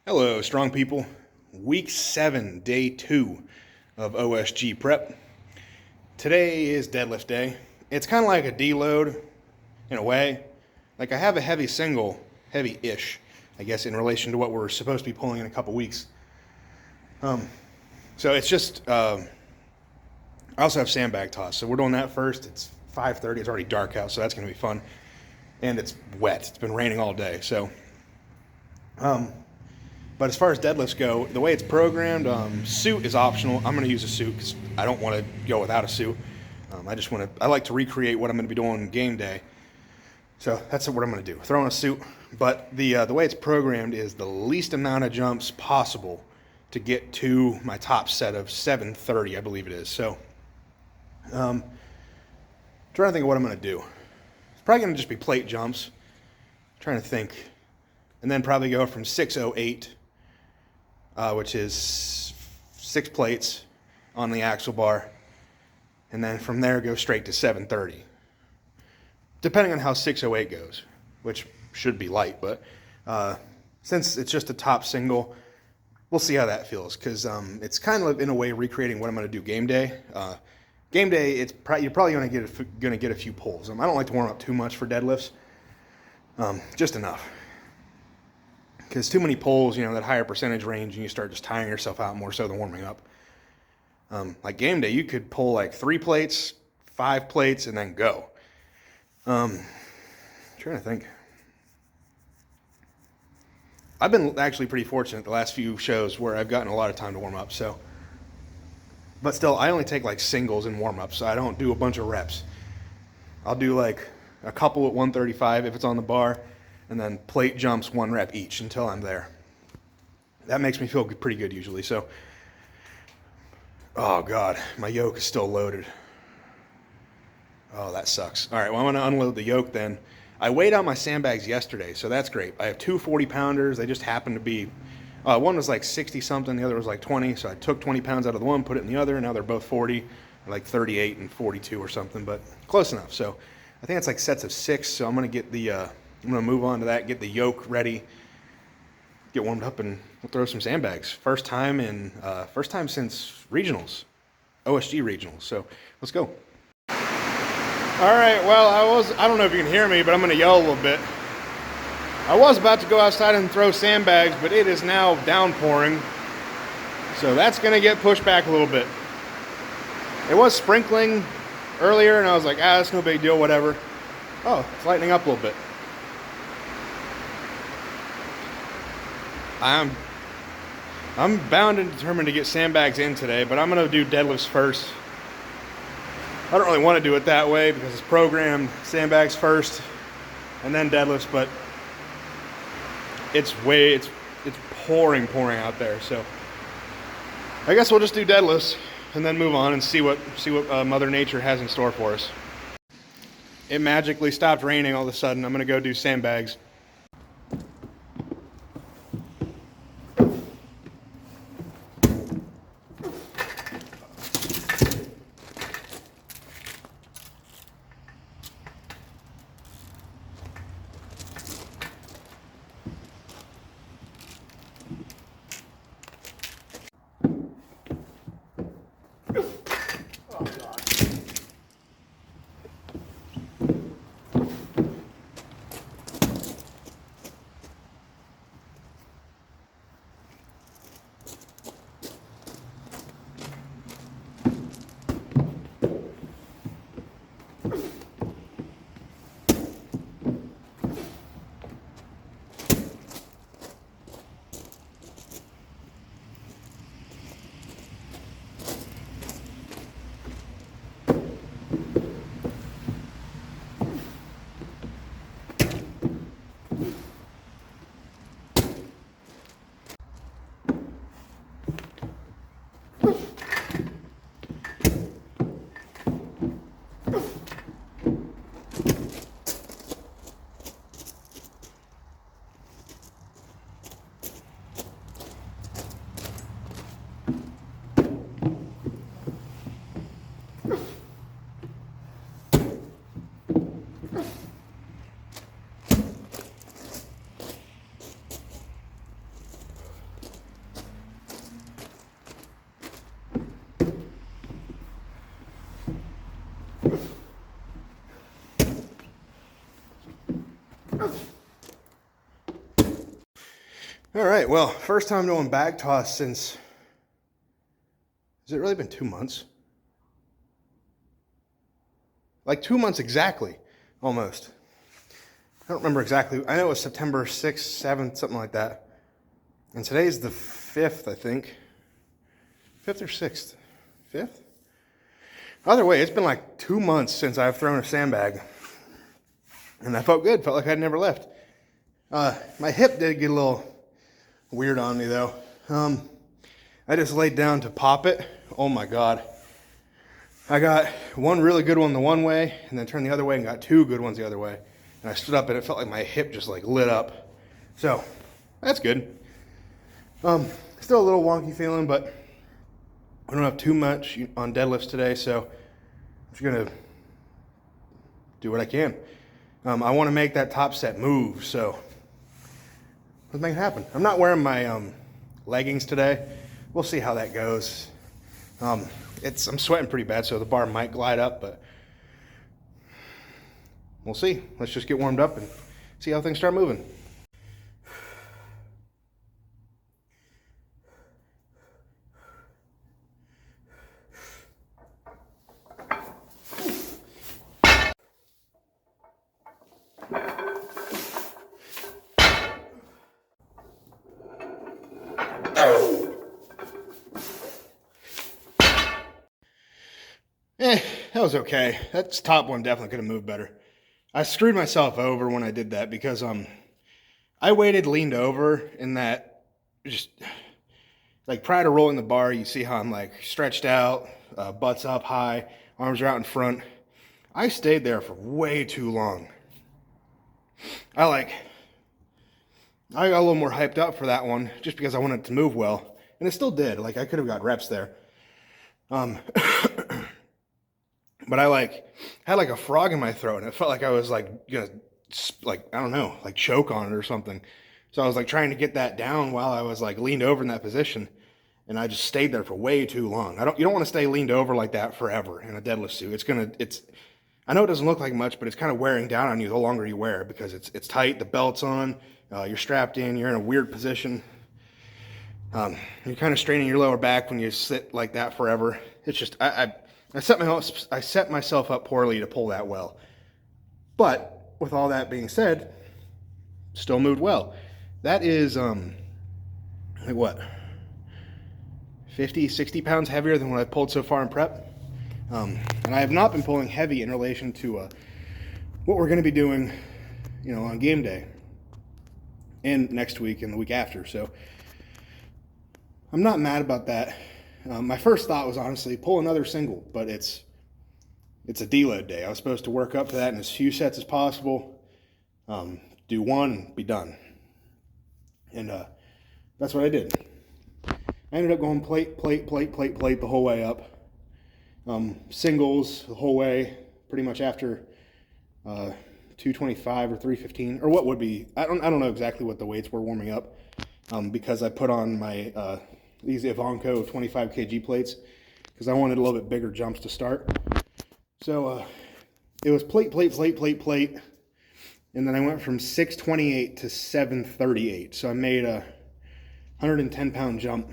Hello, strong people. Week 7, day 2 of OSG prep. Today is deadlift day. It's kind of like a deload in a way. Like I have a heavy single, heavy-ish, I guess, in relation to what we're supposed to be pulling in a couple weeks. So it's just, I also have sandbag toss. So we're doing that first. It's 5:30. It's already dark out, so that's going to be fun. And it's wet. It's been raining all day. So, but as far as deadlifts go, the way it's programmed, suit is optional. I'm going to use a suit because I don't want to go without a suit. I like to recreate what I'm going to be doing game day. So that's what I'm going to do, throw in a suit. But the way it's programmed is the least amount of jumps possible to get to my top set of 730, I believe it is. So, trying to think of what I'm going to do. It's probably going to just be plate jumps. Trying to think. And then probably go from 608, which is 6 plates on the axle bar. And then from there, go straight to 730. Depending on how 608 goes, which should be light. But since it's just a top single, we'll see how that feels. Because it's kind of, in a way, recreating what I'm going to do game day. Game day, you're probably going to get a few pulls. I don't like to warm up too much for deadlifts. Just enough. Because too many pulls, that higher percentage range, and you start just tiring yourself out more so than warming up. Like game day, you could pull like 3 plates, 5 plates, and then go. Trying to think. I've been actually pretty fortunate the last few shows where I've gotten a lot of time to warm up. So, but still, I only take like singles in warm up, so I don't do a bunch of reps. I'll do like a couple at 135 if it's on the bar, and then plate jumps 1 rep each until I'm there. That makes me feel pretty good usually. So, oh God, my yoke is still loaded. Oh, that sucks. All right, well, I'm gonna unload the yoke then. I weighed out my sandbags yesterday, so that's great. I have 2 40-pounders. They just happen to be, one was like 60 something, the other was like 20. So I took 20 pounds out of the one, put it in the other, and now they're both 40, like 38 and 42 or something, but close enough. So I think it's like sets of 6. So I'm gonna get I'm gonna move on to that, get the yoke ready, get warmed up, and we'll throw some sandbags. First time since regionals, OSG regionals. So let's go. All right, well, I don't know if you can hear me, but I'm gonna yell a little bit. I was about to go outside and throw sandbags, but it is now downpouring. So that's gonna get pushed back a little bit. It was sprinkling earlier, and I was like, that's no big deal, whatever. Oh, it's lightening up a little bit. I'm bound and determined to get sandbags in today, but I'm gonna do deadlifts first. I don't really want to do it that way because it's programmed sandbags first and then deadlifts, but it's pouring out there. So I guess we'll just do deadlifts and then move on and see what Mother Nature has in store for us. It magically stopped raining all of a sudden. I'm going to go do sandbags. All right, well, first time doing back toss since, has it really been 2 months? Like 2 months exactly, almost. I don't remember exactly. I know it was September 6th, 7th, something like that. And today's the 5th, I think. 5th or 6th? 5th? Either way, it's been like 2 months since I've thrown a sandbag. And I felt good, felt like I'd never left. My hip did get a little weird on me though. I just laid down to pop it. Oh my God. I got one really good one the one way and then turned the other way and got two good ones the other way. And I stood up and it felt like my hip just like lit up. So that's good. Still a little wonky feeling, but I don't have too much on deadlifts today, so I'm just gonna do what I can. I want to make that top set move, so let's make it happen. I'm not wearing my leggings today. We'll see how that goes. I'm sweating pretty bad, so the bar might glide up, but we'll see. Let's just get warmed up and see how things start moving. That was okay. That top one definitely could have moved better. I screwed myself over when I did that because I leaned over, and that just like prior to rolling the bar, you see how I'm like stretched out, butts up high, arms are out in front. I stayed there for way too long. I got a little more hyped up for that one just because I wanted it to move well, and it still did. Like I could have got reps there. But I had like a frog in my throat, and it felt like I was like gonna, I don't know, like choke on it or something. So I was like trying to get that down while I was like leaned over in that position, and I just stayed there for way too long. You don't want to stay leaned over like that forever in a deadlift suit. I know it doesn't look like much, but it's kind of wearing down on you the longer you wear it because it's tight, the belt's on, you're strapped in, you're in a weird position. You're kind of straining your lower back when you sit like that forever. It's just, I set myself up poorly to pull that well. But with all that being said, still moved well. That is, like what, 50, 60 pounds heavier than what I've pulled so far in prep. And I have not been pulling heavy in relation to what we're going to be doing, on game day and next week and the week after. So I'm not mad about that. My first thought was honestly pull another single, but it's a deload day. I was supposed to work up to that in as few sets as possible, do one and be done. And that's what I did. I ended up going plate the whole way up. Singles the whole way, pretty much after 225 or 315, or what would be, I don't know exactly what the weights were warming up, because I put on my these Ivanko 25 kg plates because I wanted a little bit bigger jumps to start. So it was plate, and then I went from 628 to 738. So I made a 110-pound jump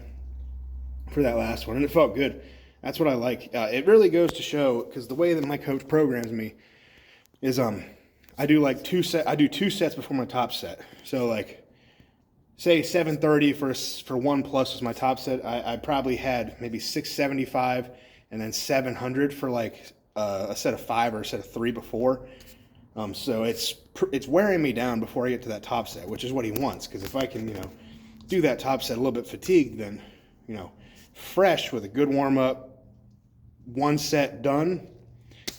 for that last one, and it felt good. That's what I like. It really goes to show, because the way that my coach programs me is I do two sets before my top set. So like, say 730 for 1+ was my top set. I probably had maybe 675 and then 700 for like a set of 5 or a set of 3 before. So it's wearing me down before I get to that top set, which is what he wants. Because if I can, do that top set a little bit fatigued, then, fresh with a good warm up, one set done,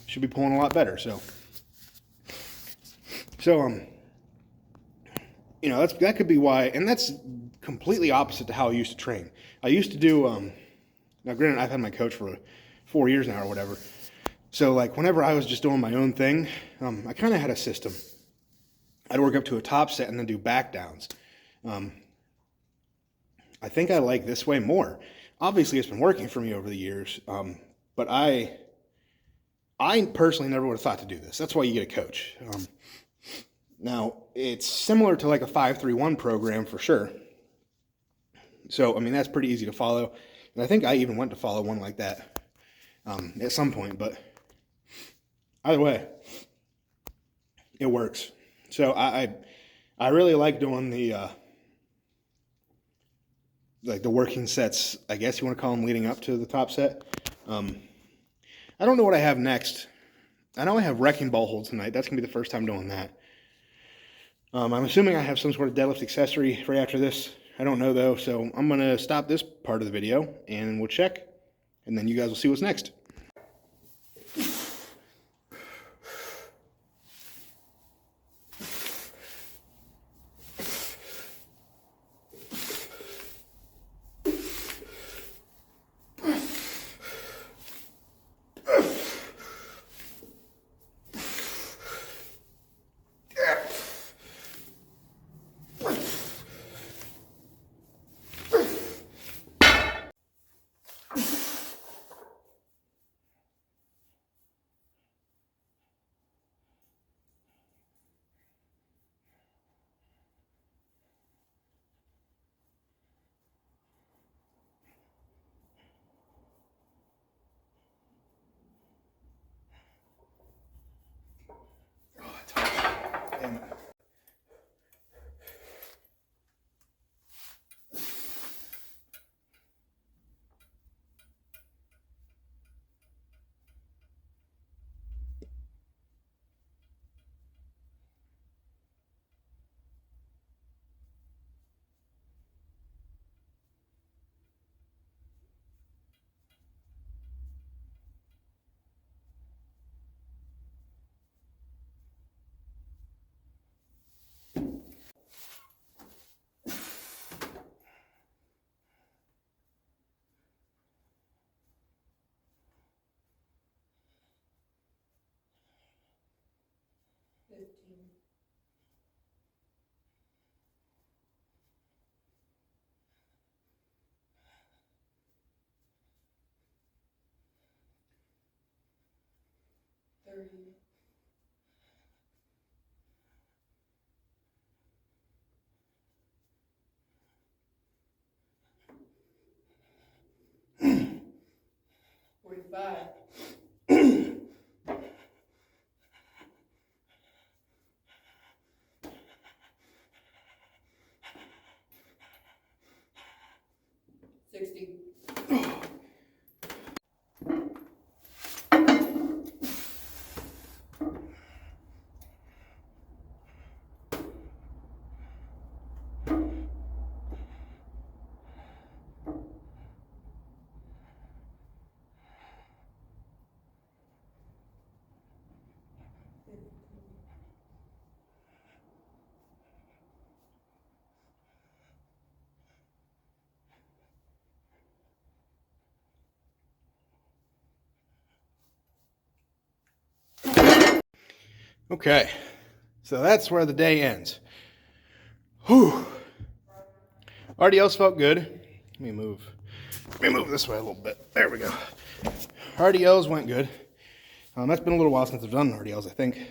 should be pulling a lot better. So that could be why, and that's completely opposite to how I used to train. I used to do, now granted, I've had my coach for 4 years now or whatever. So like whenever I was just doing my own thing, I kind of had a system. I'd work up to a top set and then do back downs. I think I like this way more. Obviously it's been working for me over the years, but I personally never would have thought to do this. That's why you get a coach. Now, it's similar to like a 5-3-1 program for sure. So, I mean, that's pretty easy to follow. And I think I even went to follow one like that at some point, but either way, it works. So I really like doing the like the working sets, I guess you want to call them, leading up to the top set. I don't know what I have next. I know I have wrecking ball hold tonight. That's going to be the first time doing that. I'm assuming I have some sort of deadlift accessory right after this. I don't know though, so I'm going to stop this part of the video and we'll check, and then you guys will see what's next. Damn it. Okay, so that's where the day ends. Whew. RDLs felt good. Let me move this way a little bit. There we go. RDLs went good. That's been a little while since I've done RDLs, I think.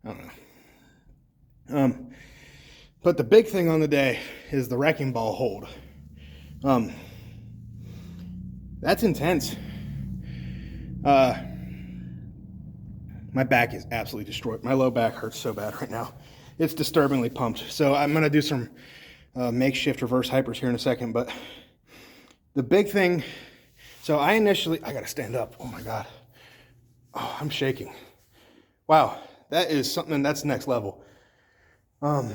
I don't know. But the big thing on the day is the wrecking ball hold. That's intense. My back is absolutely destroyed. My low back hurts so bad right now. It's disturbingly pumped. So I'm going to do some makeshift reverse hypers here in a second. But the big thing, so I got to stand up. Oh my God. Oh, I'm shaking. Wow. That is something that's next level. I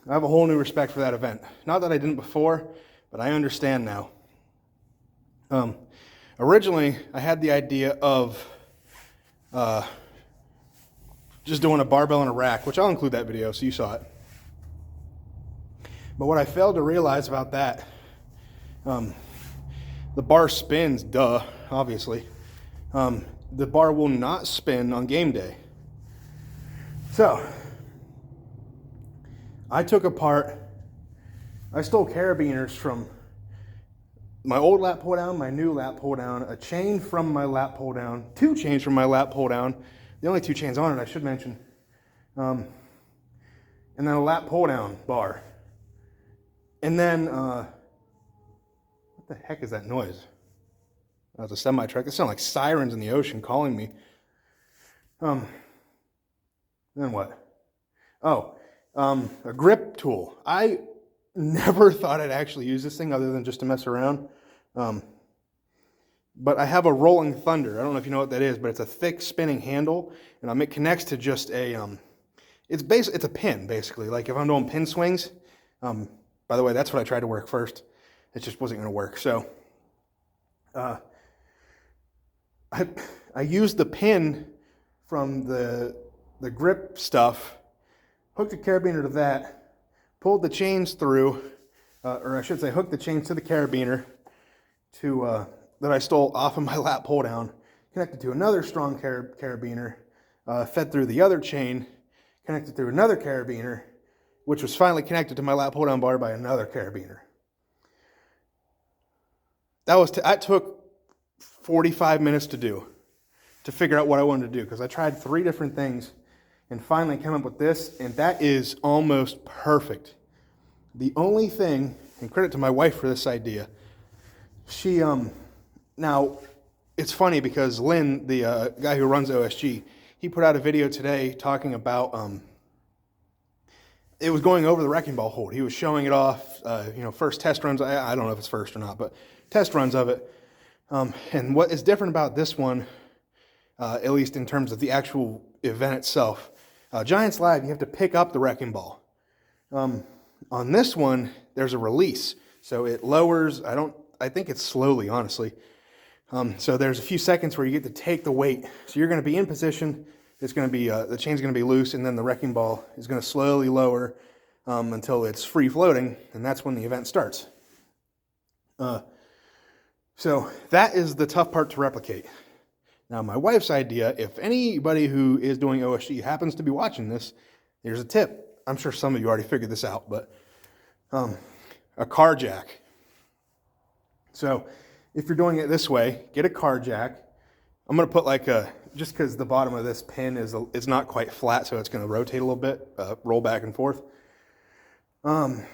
have a whole new respect for that event. Not that I didn't before, but I understand now. Originally, I had the idea of just doing a barbell and a rack, which I'll include that video so you saw it. But what I failed to realize about that, the bar spins, duh, obviously. The bar will not spin on game day. So, I stole carabiners from my old lat pull down, my new lat pull down, a chain from my lat pull down, 2 chains from my lat pull down, the only 2 chains on it I should mention, and then a lat pull down bar. And then What the heck is that noise? That was a semi-truck. It sounded like sirens in the ocean calling me. Then what? Oh, a grip tool. I never thought I'd actually use this thing other than just to mess around. But I have a Rolling Thunder. I don't know if you know what that is, but it's a thick spinning handle, and it connects to just a, it's a pin, basically. Like if I'm doing pin swings, by the way, that's what I tried to work first. It just wasn't going to work. So I used the pin from the grip stuff, hooked the carabiner to that, pulled the chains through, or I should say hooked the chains to the carabiner that I stole off of my lap pull down, connected to another strong carabiner, fed through the other chain, connected through another carabiner, which was finally connected to my lap pull down bar by another carabiner. That took 45 minutes to do, to figure out what I wanted to do, because I tried 3 different things and finally came up with this, and that is almost perfect. The only thing, and credit to my wife for this idea, she, now, it's funny because Lynn, the guy who runs OSG, he put out a video today talking about, it was going over the wrecking ball hold. He was showing it off, first test runs. I don't know if it's first or not, but test runs of it. And what is different about this one, at least in terms of the actual event itself, Giants Live, you have to pick up the wrecking ball. On this one, there's a release. So it lowers, I think it's slowly, honestly. So there's a few seconds where you get to take the weight. So you're going to be in position. It's going to be, the chain's going to be loose, and then the wrecking ball is going to slowly lower until it's free floating, and that's when the event starts. So that is the tough part to replicate. Now, my wife's idea, if anybody who is doing OSG happens to be watching this, here's a tip. I'm sure some of you already figured this out, but a car jack. So if you're doing it this way, get a car jack. I'm going to put just because the bottom of this pin is not quite flat, so it's going to rotate a little bit, roll back and forth. I'm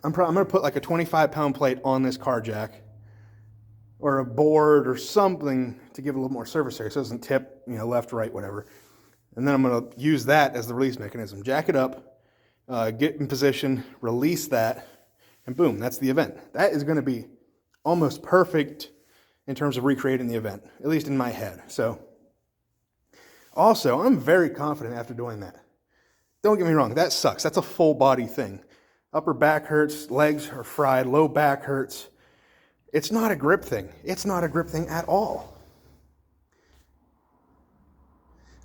going to put like a 25-pound plate on this car jack, or a board or something to give it a little more surface area so it doesn't tip, left, right, whatever. And then I'm going to use that as the release mechanism. Jack it up, get in position, release that, and boom, that's the event. That is going to be almost perfect in terms of recreating the event, at least in my head. So, also, I'm very confident after doing that. Don't get me wrong, that sucks. That's a full body thing. Upper back hurts, legs are fried, low back hurts. It's not a grip thing. It's not a grip thing at all.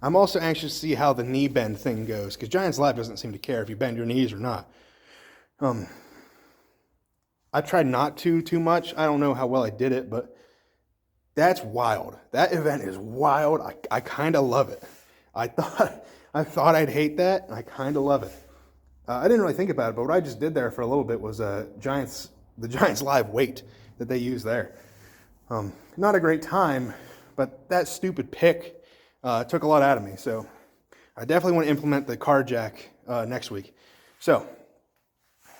I'm also anxious to see how the knee bend thing goes, because Giants Live doesn't seem to care if you bend your knees or not. I tried not to too much. I don't know how well I did it, but that's wild. That event is wild. I kind of love it. I thought I'd hate that, and I kind of love it. I didn't really think about it, but what I just did there for a little bit was the Giants Live weight that they use there. Not a great time, but that stupid pick took a lot out of me. So I definitely want to implement the car jack next week. So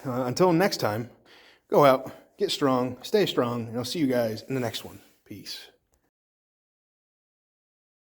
until next time, go out, get strong, stay strong, and I'll see you guys in the next one. Peace.